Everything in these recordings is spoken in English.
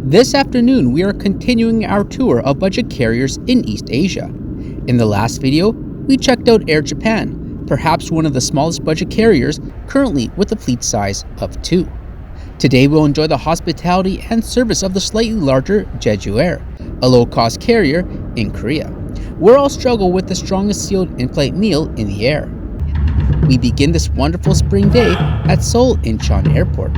This afternoon, we are continuing our tour of budget carriers in East Asia. In the last video, we checked out Air Japan, perhaps one of the smallest budget carriers currently with a fleet size of 2. Today, we'll enjoy the hospitality and service of the slightly larger Jeju Air, a low-cost carrier in Korea. We'll all struggle with the strongest sealed in-flight meal in the air. We begin this wonderful spring day at Seoul Incheon Airport.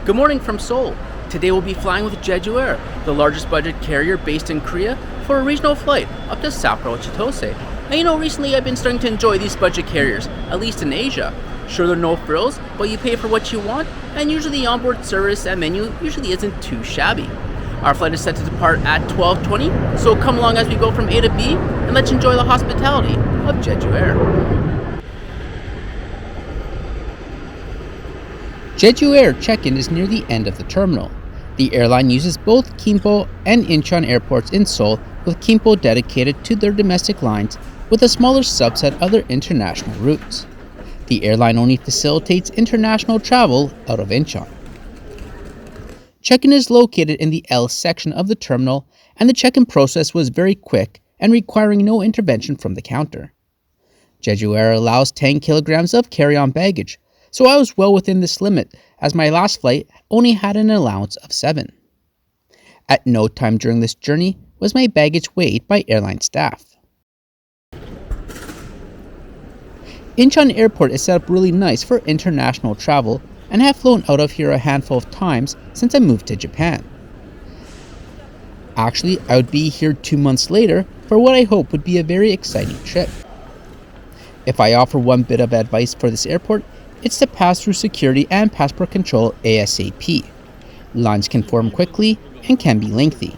Good morning from Seoul. Today we'll be flying with Jeju Air, the largest budget carrier based in Korea, for a regional flight up to Sapporo, Chitose. Now recently I've been starting to enjoy these budget carriers, at least in Asia. Sure, there are no frills, but you pay for what you want, and usually the onboard service and menu usually isn't too shabby. Our flight is set to depart at 12:20, so come along as we go from A to B, and let's enjoy the hospitality of Jeju Air. Jeju Air check-in is near the end of the terminal. The airline uses both Gimpo and Incheon airports in Seoul, with Gimpo dedicated to their domestic lines with a smaller subset of their international routes. The airline only facilitates international travel out of Incheon. Check-in is located in the L section of the terminal, and the check-in process was very quick and requiring no intervention from the counter. Jeju Air allows 10 kilograms of carry-on baggage, so I was well within this limit as my last flight only had an allowance of 7. At no time during this journey was my baggage weighed by airline staff. Incheon Airport is set up really nice for international travel, and have flown out of here a handful of times since I moved to Japan. Actually, I would be here 2 months later for what I hope would be a very exciting trip. If I offer one bit of advice for this airport, it's to pass through security and passport control ASAP. Lines can form quickly and can be lengthy.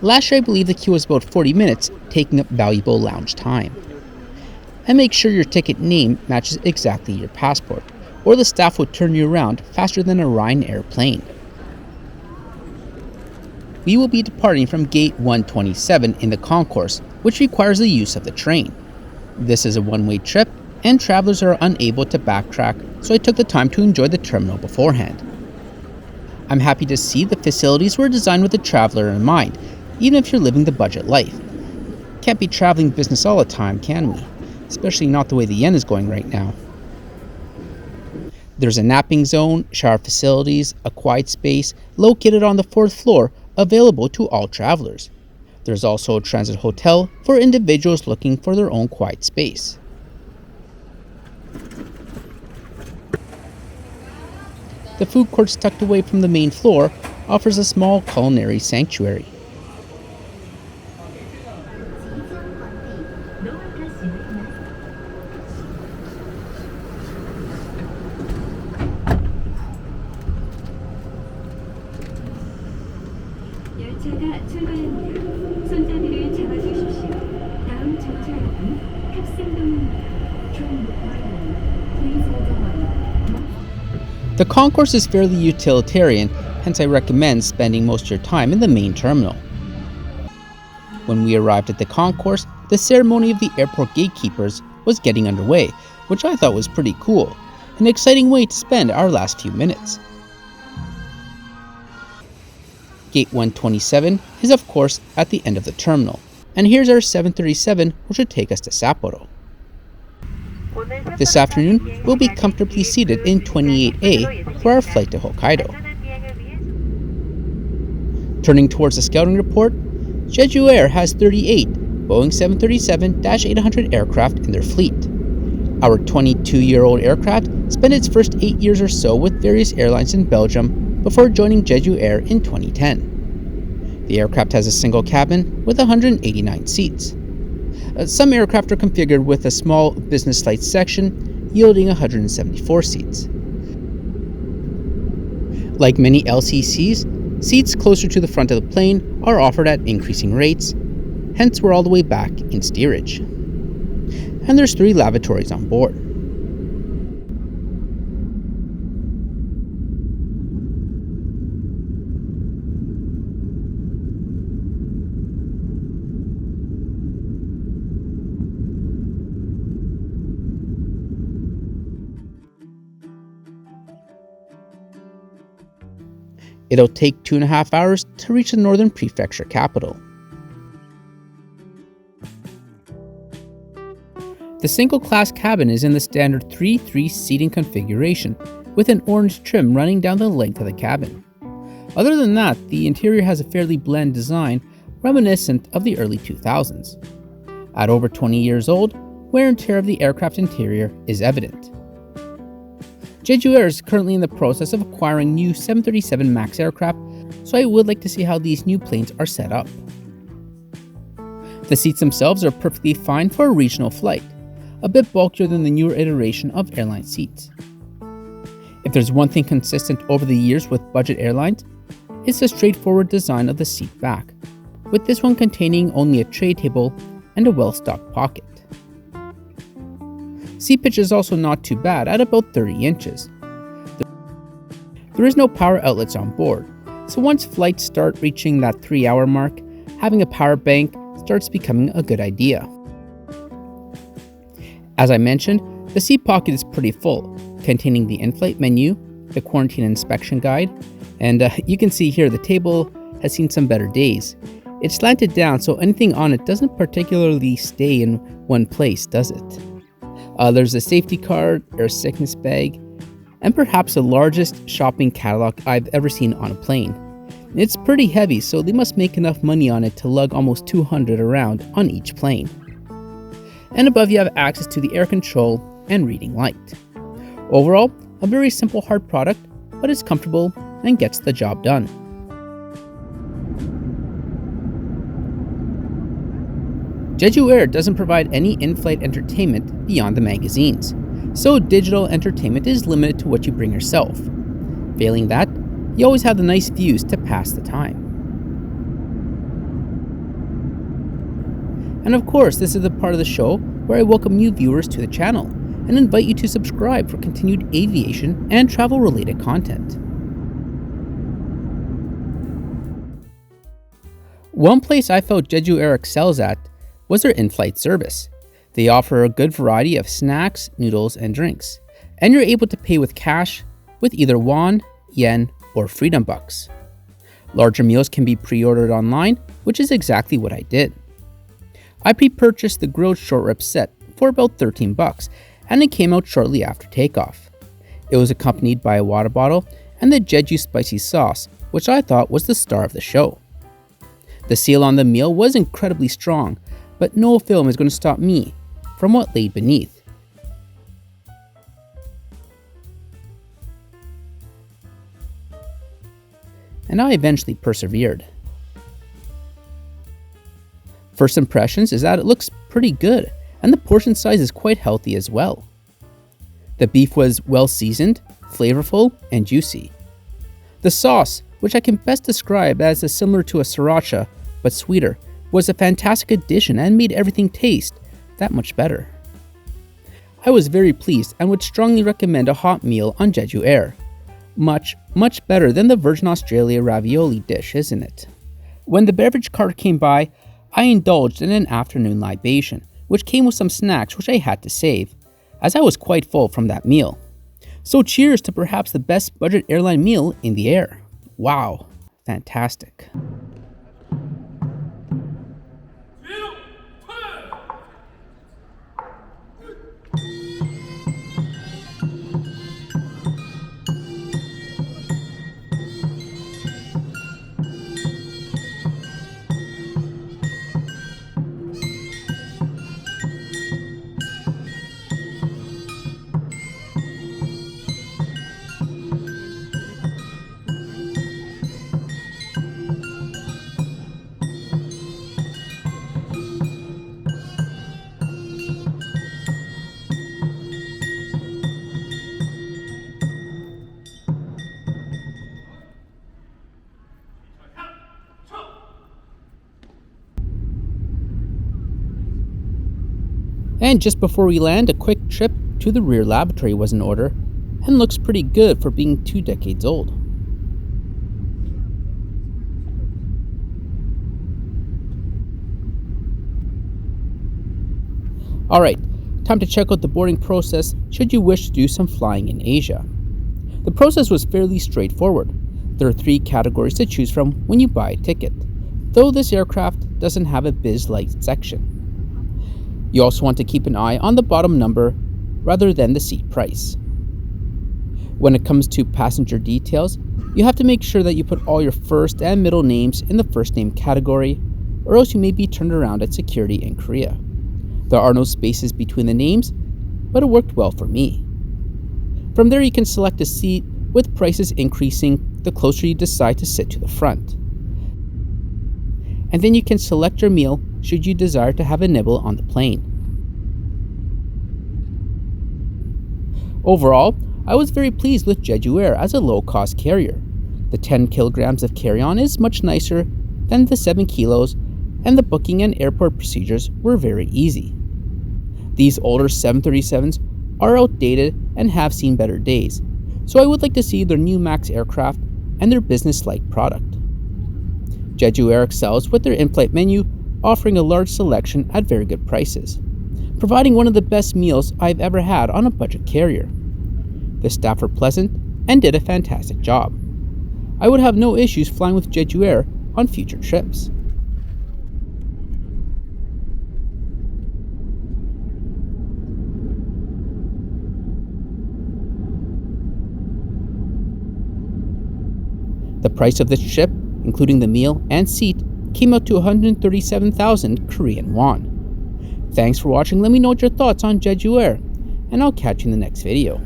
Last year I believe the queue was about 40 minutes, taking up valuable lounge time. And make sure your ticket name matches exactly your passport, or the staff would turn you around faster than a Ryanair plane. We will be departing from Gate 127 in the Concourse, which requires the use of the train. This is a one-way trip, and travelers are unable to backtrack, so I took the time to enjoy the terminal beforehand. I'm happy to see the facilities were designed with the traveler in mind, even if you're living the budget life. Can't be traveling business all the time, can we? Especially not the way the yen is going right now. There's a napping zone, shower facilities, a quiet space located on the 4th floor available to all travelers. There's also a transit hotel for individuals looking for their own quiet space. The food court tucked away from the main floor offers a small culinary sanctuary. The concourse is fairly utilitarian, hence I recommend spending most of your time in the main terminal. When we arrived at the concourse, the ceremony of the airport gatekeepers was getting underway, which I thought was pretty cool, an exciting way to spend our last few minutes. Gate 127 is of course at the end of the terminal, and here's our 737 which would take us to Sapporo. This afternoon, we'll be comfortably seated in 28A for our flight to Hokkaido. Turning towards the scouting report, Jeju Air has 38 Boeing 737-800 aircraft in their fleet. Our 22-year-old aircraft spent its first 8 years or so with various airlines in Belgium before joining Jeju Air in 2010. The aircraft has a single cabin with 189 seats. Some aircraft are configured with a small business flight section, yielding 174 seats. Like many LCCs, seats closer to the front of the plane are offered at increasing rates, hence we're all the way back in steerage. And there's 3 lavatories on board. It'll take 2.5 hours to reach the northern prefecture capital. The single-class cabin is in the standard 3-3 seating configuration, with an orange trim running down the length of the cabin. Other than that, the interior has a fairly bland design, reminiscent of the early 2000s. At over 20 years old, wear and tear of the aircraft interior is evident. Jeju Air is currently in the process of acquiring new 737 MAX aircraft, so I would like to see how these new planes are set up. The seats themselves are perfectly fine for a regional flight, a bit bulkier than the newer iteration of airline seats. If there's one thing consistent over the years with budget airlines, it's the straightforward design of the seat back, with this one containing only a tray table and a well-stocked pocket. Seat pitch is also not too bad at about 30 inches. There is no power outlets on board, so once flights start reaching that 3-hour mark, having a power bank starts becoming a good idea. As I mentioned, the seat pocket is pretty full, containing the Inflight menu, the quarantine inspection guide, and you can see here the table has seen some better days. It's slanted down, so anything on it doesn't particularly stay in one place, does it? There's a safety card, air sickness bag, and perhaps the largest shopping catalog I've ever seen on a plane. It's pretty heavy, so they must make enough money on it to lug almost 200 around on each plane. And above you have access to the air control and reading light. Overall, a very simple hard product, but it's comfortable and gets the job done. Jeju Air doesn't provide any in-flight entertainment beyond the magazines, so digital entertainment is limited to what you bring yourself. Failing that, you always have the nice views to pass the time. And of course, this is the part of the show where I welcome new viewers to the channel and invite you to subscribe for continued aviation and travel-related content. One place I felt Jeju Air excels at was their in-flight service. They offer a good variety of snacks, noodles, and drinks, and you're able to pay with cash with either won, yen, or freedom bucks. Larger meals can be pre-ordered online, which is exactly what I did. I pre-purchased the grilled short rib set for about 13 bucks, and it came out shortly after takeoff. It was accompanied by a water bottle and the Jeju spicy sauce, which I thought was the star of the show. The seal on the meal was incredibly strong, but no film is going to stop me from what lay beneath. And I eventually persevered. First impressions is that it looks pretty good, and the portion size is quite healthy as well. The beef was well seasoned, flavorful, and juicy. The sauce, which I can best describe as similar to a sriracha, but sweeter, was a fantastic addition and made everything taste that much better. I was very pleased and would strongly recommend a hot meal on Jeju Air. Much better than the Virgin Australia ravioli dish, isn't it? When the beverage cart came by, I indulged in an afternoon libation, which came with some snacks which I had to save, as I was quite full from that meal. So cheers to perhaps the best budget airline meal in the air. Wow, fantastic. And just before we land, a quick trip to the rear lavatory was in order, and looks pretty good for being 2 decades old. Alright, time to check out the boarding process should you wish to do some flying in Asia. The process was fairly straightforward. There are 3 categories to choose from when you buy a ticket, though this aircraft doesn't have a biz light section. You also want to keep an eye on the bottom number rather than the seat price. When it comes to passenger details, you have to make sure that you put all your first and middle names in the first name category, or else you may be turned around at security in Korea. There are no spaces between the names, but it worked well for me. From there, you can select a seat, with prices increasing the closer you decide to sit to the front. And then you can select your meal should you desire to have a nibble on the plane. Overall, I was very pleased with Jeju Air as a low-cost carrier. The 10 kilograms of carry-on is much nicer than the 7 kilos, and the booking and airport procedures were very easy. These older 737s are outdated and have seen better days, so I would like to see their new MAX aircraft and their business-like product. Jeju Air excels with their in-flight menu, offering a large selection at very good prices, providing one of the best meals I've ever had on a budget carrier. The staff were pleasant and did a fantastic job. I would have no issues flying with Jeju Air on future trips. The price of this trip, including the meal and seat, came out to 137,000 Korean won. Thanks for watching. Let me know what your thoughts on Jeju Air, and I'll catch you in the next video.